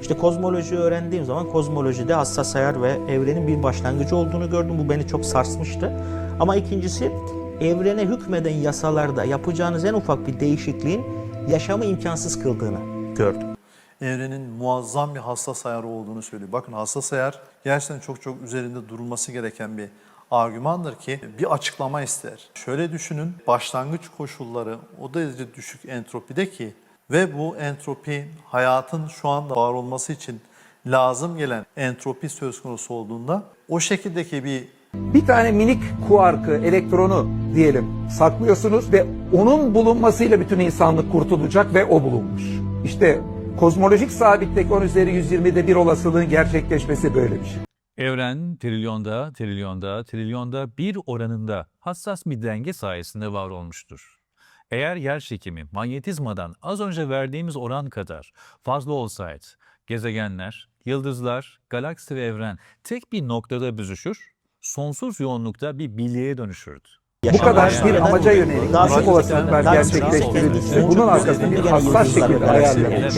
İşte kozmolojiyi öğrendiğim zaman kozmolojide hassas ayar ve evrenin bir başlangıcı olduğunu gördüm. Bu beni çok sarsmıştı. Ama ikincisi, evrene hükmeden yasalarda yapacağınız en ufak bir değişikliğin yaşamı imkansız kıldığını gördüm. Evrenin muazzam bir hassas ayarı olduğunu söylüyor. Bakın hassas ayar gerçekten çok üzerinde durulması gereken bir argümandır ki bir açıklama ister. Şöyle düşünün, başlangıç koşulları o derece düşük entropide ki ve bu entropi hayatın şu anda var olması için lazım gelen entropi söz konusu olduğunda o şekildeki bir tane minik kuarkı, elektronu diyelim saklıyorsunuz ve onun bulunmasıyla bütün insanlık kurtulacak ve o bulunmuş. İşte kozmolojik sabitlik 10 üzeri 120'de bir olasılığın gerçekleşmesi böyle bir şey. Evren trilyonda bir oranında hassas bir denge sayesinde var olmuştur. Eğer yerçekimi manyetizmadan az önce verdiğimiz oran kadar fazla olsaydı, gezegenler, yıldızlar, galaksi ve evren tek bir noktada büzüşür, sonsuz yoğunlukta bir bilyeye dönüşürdü. Bu kadar bir amaca yönelik nasıl olasılıklar gerçekleştirilirse bunun arkasında bir hassas şekilde ayarlanır.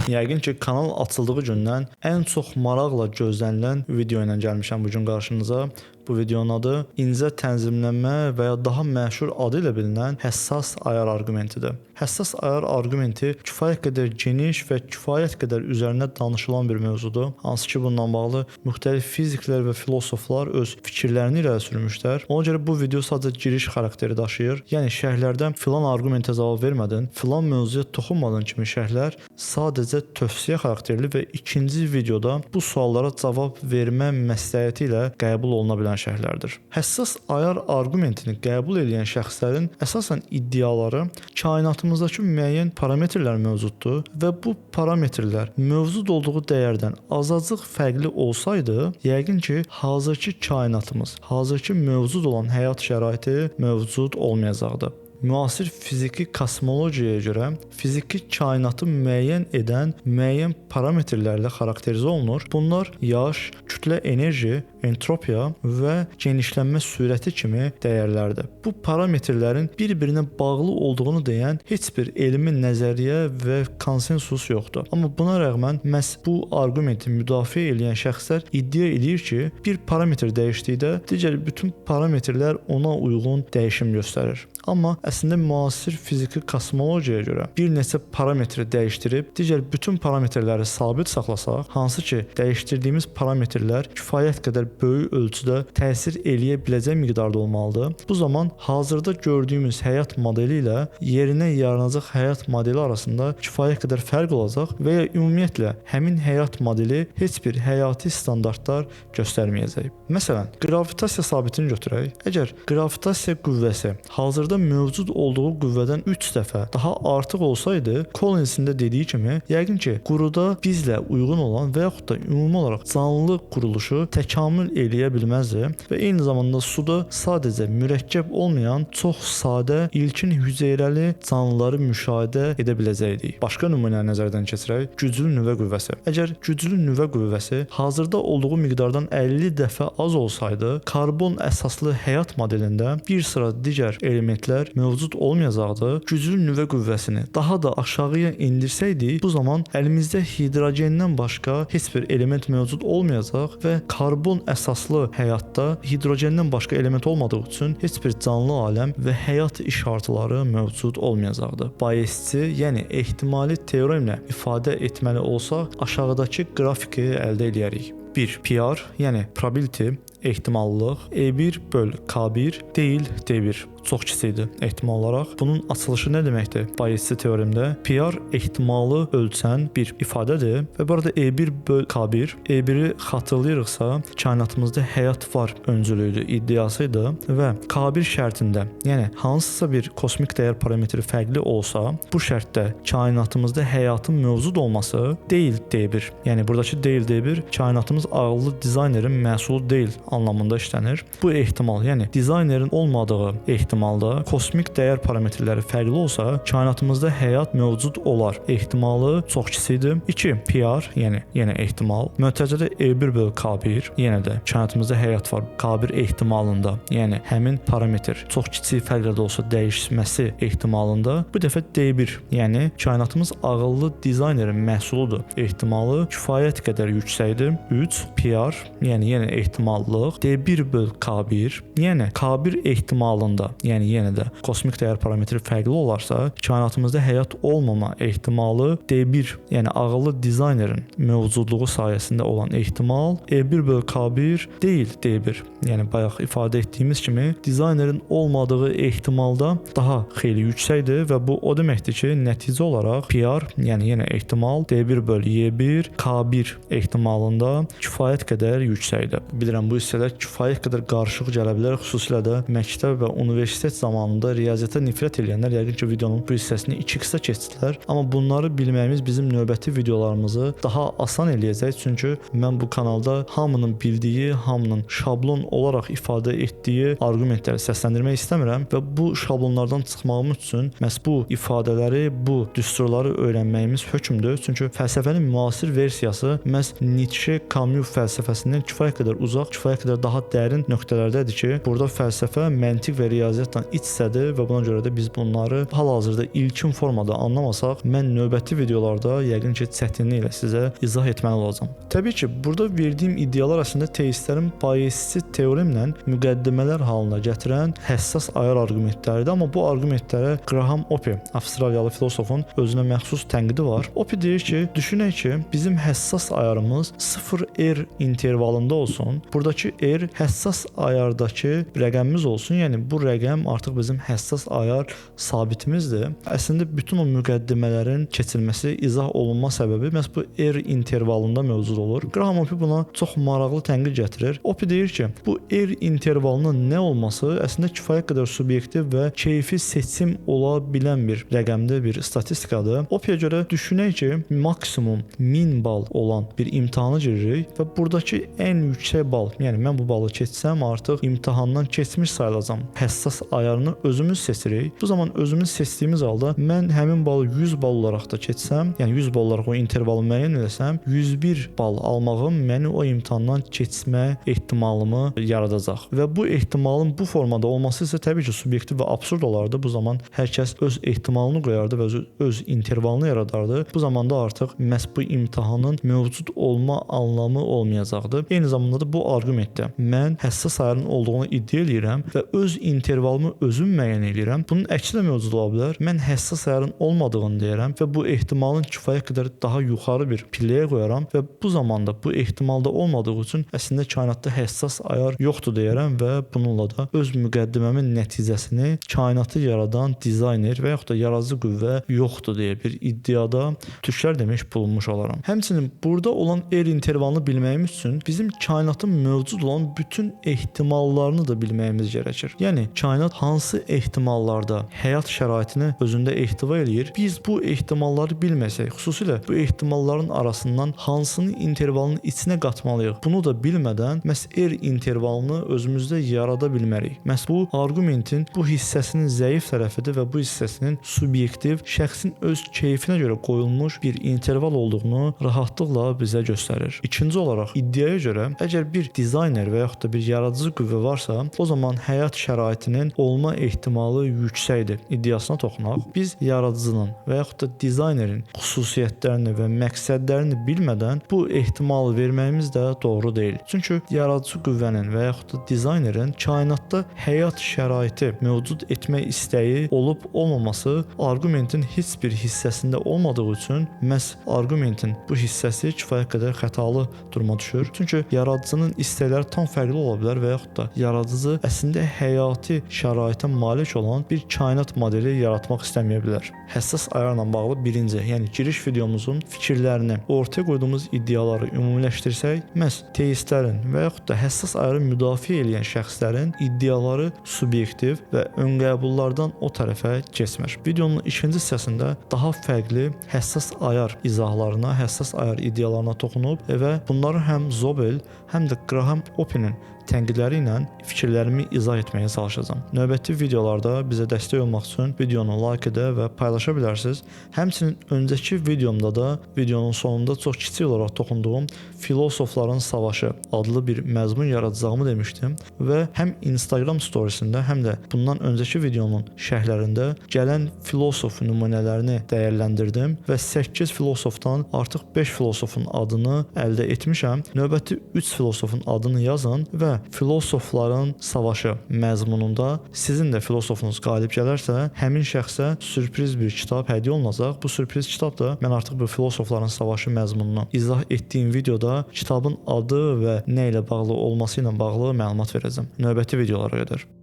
Yəqin ki, kanal açıldığı gündən ən çox maraqla gözlənilən video ilə gəlmişəm bu gün qarşınıza. Bu videonun adı incə tənzimlənmə və ya daha məşhur adı ilə bilinən həssas ayar arqumentidir. Həssas ayar arqumenti kifayət qədər geniş və kifayət qədər üzərinə danışılan bir mövzudur. Hansı ki, bununla bağlı müxtəlif fiziklər və filosoflar öz fikirlərini irəli sürmüşlər. Ona görə bu video sadəcə giriş xarakteri daşıyır. Yəni şərhlərdən filan arqumentə cavab vermədin, filan mövzuya toxunmadın kimi şərhlər sadəcə tövsiyə xarakterli və ikinci videoda bu suallara cavab vermə məsləhəti ilə qəbul oluna bilən şərhlərdir. Həssas ayar arqumentini qəbul edən şəxslərin əsasən iddiaları kainatımızdakı müəyyən parametrlər mövcuddur və bu parametrlər mövcud olduğu dəyərdən azacıq fərqli olsaydı, yəqin ki, hazırki kainatımız, hazırki mövcud olan həyat şəraiti mövcud olmayacaqdı. Müasir fiziki kosmologiyaya görə fiziki kainatı müəyyən edən müəyyən parametrlərlə xarakterizə olunur. Bunlar yaş, kütlə enerji, entropiya və genişlənmə sürəti kimi dəyərlərdir. Bu parametrlərin bir-birinə bağlı olduğunu deyən heç bir elmi nəzəriyyə və konsensus yoxdur. Amma buna rəğmən məhz bu arqumenti müdafiə edən şəxslər iddia edir ki, bir parametr dəyişdikdə digər bütün parametrlər ona uyğun dəyişim göstərir. Amma əslində müasir fiziki kosmologiyaya görə bir neçə parametri dəyişdirib digər bütün parametrləri sabit saxlasaq, hansı ki, dəyişdirdiyimiz parametrlər kifayət qədər böyük ölçüdə təsir eləyə biləcək miqdarda olmalıdır. Bu zaman hazırda gördüyümüz həyat modeli ilə yerinə yaranacaq həyat modeli arasında kifayət qədər fərq olacaq və ya ümumiyyətlə həmin həyat modeli heç bir həyati standartlar göstərməyəcək. Məsələn, qravitasiya sabitini götürək. Əgər qravitasiya qüvvəsi hazırda mövcud olduğu qüvvədən 3 dəfə daha artıq olsaydı, Collinsin də dediyi kimi, yəqin ki, quruda bizlə uyğun olan və yaxud da ümumi olaraq canlı quruluşu təkamül eləyə bilməzdi və eyni zamanda suda sadəcə mürəkkəb olmayan çox sadə, ilkin hüceyrəli canlıları müşahidə edə biləcəkdik. Başqa nümunə nəzərdən keçirək, güclü nüvə qüvvəsi. Əgər güclü nüvə qüvvəsi hazırda olduğu miqdardan 50 dəfə az olsaydı, karbon əsaslı həyat modelində bir sıra digər elementlər mövcud olmayacaqdı. Güclü nüvə qüvvəsini daha da aşağıya indirsəydik, bu zaman əlimizdə hidrogendən başqa heç bir element mövcud olmayacaq və karbon əsaslı həyatda hidrogendən başqa element olmadığı üçün heç bir canlı aləm və həyat işartıları mövcud olmayacaqdı. Bayesçi, yəni ehtimali teoremlə ifadə etməli olsaq, aşağıdakı qrafiki əldə edərik. 1. PR, yəni probability, ehtimallıq, E1 böl K1 deyil D1. Çox kiçikdir ehtimal olaraq. Bunun açılışı nə deməkdir? Bayesçi teoremdə PR ehtimalı ölçən bir ifadədir və bu arada E1 böl K1, E1-i xatırlayırıqsa, kainatımızda həyat var öncülüydü, iddiasıydı və K1 şərtində, yəni hansısa bir kosmik dəyər parametri fərqli olsa, bu şərtdə kainatımızda həyatın mövcud olması deyil D1. Yəni buradakı deyil D1 kainatımız ağıllı dizaynerin məhsulu deyil. anlamında işlənir. Bu ehtimal, yəni dizaynerin olmadığı ehtimalda kosmik dəyər parametrləri fərqli olsa, kainatımızda həyat mövcud olar ehtimalı çox kiçikdir. 2. PR, yəni yenə ehtimal. Mötərizədə E1/K1, yenə də kainatımızda həyat var. K1 ehtimalında, yəni həmin parametr çox kiçik fərqlə də olsa dəyişməsi ehtimalında bu dəfə D1, yəni kainatımız ağıllı dizaynerin məhsuludur ehtimalı kifayət qədər yüksəkdir. 3. PR, yəni yenə ehtimallıq. D1/K1, yəni K1 ehtimalında, yəni yenə də kosmik dəyər parametri fərqli olarsa, kainatımızda həyat olmama ehtimalı D1, yəni ağıllı dizaynerin mövcudluğu sayəsində olan ehtimal E1/K1 deyil D1. Yəni bayaq ifadə etdiyimiz kimi dizaynerin olmadığı ehtimalda daha xeyli yüksəkdir və bu o deməkdir ki, nəticə olaraq PR, yəni yenə ehtimal D1/Y1 K1 ehtimalında kifayət qədər yüksəkdir. Bilirəm bu hissələr kifayət qədər qarışıq gələ bilər, xüsusilə də məktəb və universitet zamanında riyaziyyata nifrət edənlər yəqin ki, videonun bu hissəsini 2 qısa keçdilər. Amma bunları bilməyimiz bizim növbəti videolarımızı daha asan eləyəcək, çünki mən bu kanalda hamının bildiyi, hamının şablon olaraq ifadə etdiyi arqumentləri səsləndirmək istəmirəm və bu şablonlardan çıxmağım üçün məhz bu ifadələri, bu düsturları öyrənməyimiz hökmdür. Çünki fəlsəfənin müasir versiyası məhz Nietzsche, Camus fəlsəfəsindən kifayət qədər uzaq, kifayət qədər daha dərin nöqtələrdədir ki, burada fəlsəfə, məntiq və riyaziyyatla iç-içədir və buna görə də biz bunları hal-hazırda ilkin formada anlamasaq, mən növbəti videolarda yəqin ki, çətinliklə sizə izah etməli olacağam. Təbii ki, burada verdiyim iddialar əslində teistlərin Bayesian teoremlə müqəddimələr halına gətirən həssas ayar arqumentləridir, amma bu arqumentlərə Graham Oppy, Avstraliyalı filosofun özünə məxsus tənqidi var. Oppy deyir ki, düşünək ki, bizim həssas ayarımız 0R intervalında olsun. Buradakı R həssas ayardakı rəqəmimiz olsun. Yəni bu rəqəm artıq bizim həssas ayar sabitimizdir. Əslində bütün o müqəddimələrin keçilməsi, izah olunma səbəbi məhz bu R intervalında mövcud olur. Graham Oppy buna çox maraqlı tənqid gətirir. Oppy deyir ki, bu R intervalının nə olması əslində kifayət qədər subyektiv və keyfi seçim ola bilən bir rəqəmdir, bir statistikadır. Oppy'yə görə düşünək ki, maksimum 1000 bal olan bir imtahana giririk və buradakı ən yüksək bal, yəni mən bu balı keçsəm artıq imtahandan keçmiş sayılacam. Həssas ayarını özümüz seçirik. Bu zaman özümüz seçdiyimiz halda mən həmin balı 100 bal olaraq da keçsəm, yəni 100 bal olaraq o intervalı müəyyən etsəm, 101 bal almağım məni o imtahandan keçmə ehtimalımı yaradacaq. Və bu ehtimalın bu formada olması isə təbii ki, subyektiv və absurd olardı. Bu zaman hər kəs öz ehtimalını qoyardı və öz intervalını yaradardı. Bu zamanda artıq məhz bu imtahanın mövcud olma anlamı olmayacaqdı. Eyni zamanda da bu arqumentdə mən həssas ayarın olduğunu iddia edirəm və öz intervalımı özüm müəyyən edirəm. Bunun əksi də mövcud ola bilər. Mən həssas ayarın olmadığını deyirəm və bu ehtimalın kifayət qədər daha yuxarı bir pilləyə qoyaram və bu zamanda bu ehtimalda olmadığı üçün əslində kainatda həssas ayar yoxdur deyirəm və bununla da öz müqəddiməmin nəticəsini kainatı yaradan dizayner və yaxud da yaradıcı qüvvə yoxdur deyə bir iddiada tüklər demək bulunmuş olaram. Həmçinin burada olan R intervalını bilməyimiz üçün bizim kainatın mövcud olan bütün ehtimallarını da bilməyimiz gərəkir. Yəni kainat hansı ehtimallarda həyat şəraitini özündə ehtiva eləyir? Biz bu ehtimalları bilməsək, xüsusilə bu ehtimalların arasından hansını intervalının içinə qatmalıyıq? Bunu da bilmədən məhz R intervalını özümüzdə yarada bilmərik. Məhz bu arqumentin bu hissəsinin zəif tərəfidir və bu hissəsinin subyektiv, şəxsin öz keyfinə görə qoyulmuş bir interval olduğunu rahatlıqla bizə göstərir. İkinci olaraq iddiaya görə əgər bir dizayner və yaxud da bir yaradıcı qüvvə varsa, o zaman həyat şəraitinin olma ehtimalı yüksəkdir iddiasına toxunaq. Biz yaradıcının və yaxud da dizaynerin xüsusiyyətlərini və məqsədlərini bilmədən bu ehtimalı verməyimiz də doğru deyil. Çünki yaradıcı qüvvənin və yaxud da dizaynerin kainatda həyat şəraiti mövcud etmək istəyi olub olmaması arqumentin heç bir hissəsində olmadığı üçün məhz arqumentin bu hissəsi kifayət qədər xətalı duruma düşür. Çünki yaradıcının istəkləri tam fərqli ola bilər və yaxud da yaradıcı əslində həyati şəraitə malik olan bir kainat modeli yaratmaq istəməyə bilər. Həssas ayarla bağlı birinci, yəni giriş videomuzun fikirlərini, ortaya qoyduğumuz iddiaları ümumiləşdirsək, məhz teistlərin və yaxud da həssas ayarı müdafiə edən şəxslərin iddiaları subyektiv və öngəbullardan o tərəfə keçmir. Videonun ikinci hissəsində daha fərqli həssas ayar izahlarına, həssas ayar iddialarına toxunub və bunları həm Zobel, həm də Graham Oppy'nin tənqidləri ilə fikirlərimi izah etməyə çalışacağam. Növbəti videolarda bizə dəstək olmaq üçün videonu like edə və paylaşa bilərsiniz. Həmçinin öncəki videomda da videonun sonunda çox kiçik olaraq toxunduğum Filosofların Savaşı adlı bir məzmun yaradacağımı demişdim və həm Instagram storiesində, həm də bundan öncəki videonun şərhlərində gələn filosof nümunələrini dəyərləndirdim və 8 filosofdan artıq 5 filosofun adını əldə etmişəm. Növbəti 3 filosofun adını yazın və Filosofların Savaşı məzmununda sizin də filosofunuz qalib gələrsə, həmin şəxsə sürpriz bir kitab hədiyyə olunacaq. Bu sürpriz kitab da mən artıq bu Filosofların Savaşı məzmununu izah etdiyim videoda kitabın adı və nə ilə bağlı olması ilə bağlı məlumat verəcəm. Növbəti videolara qədər.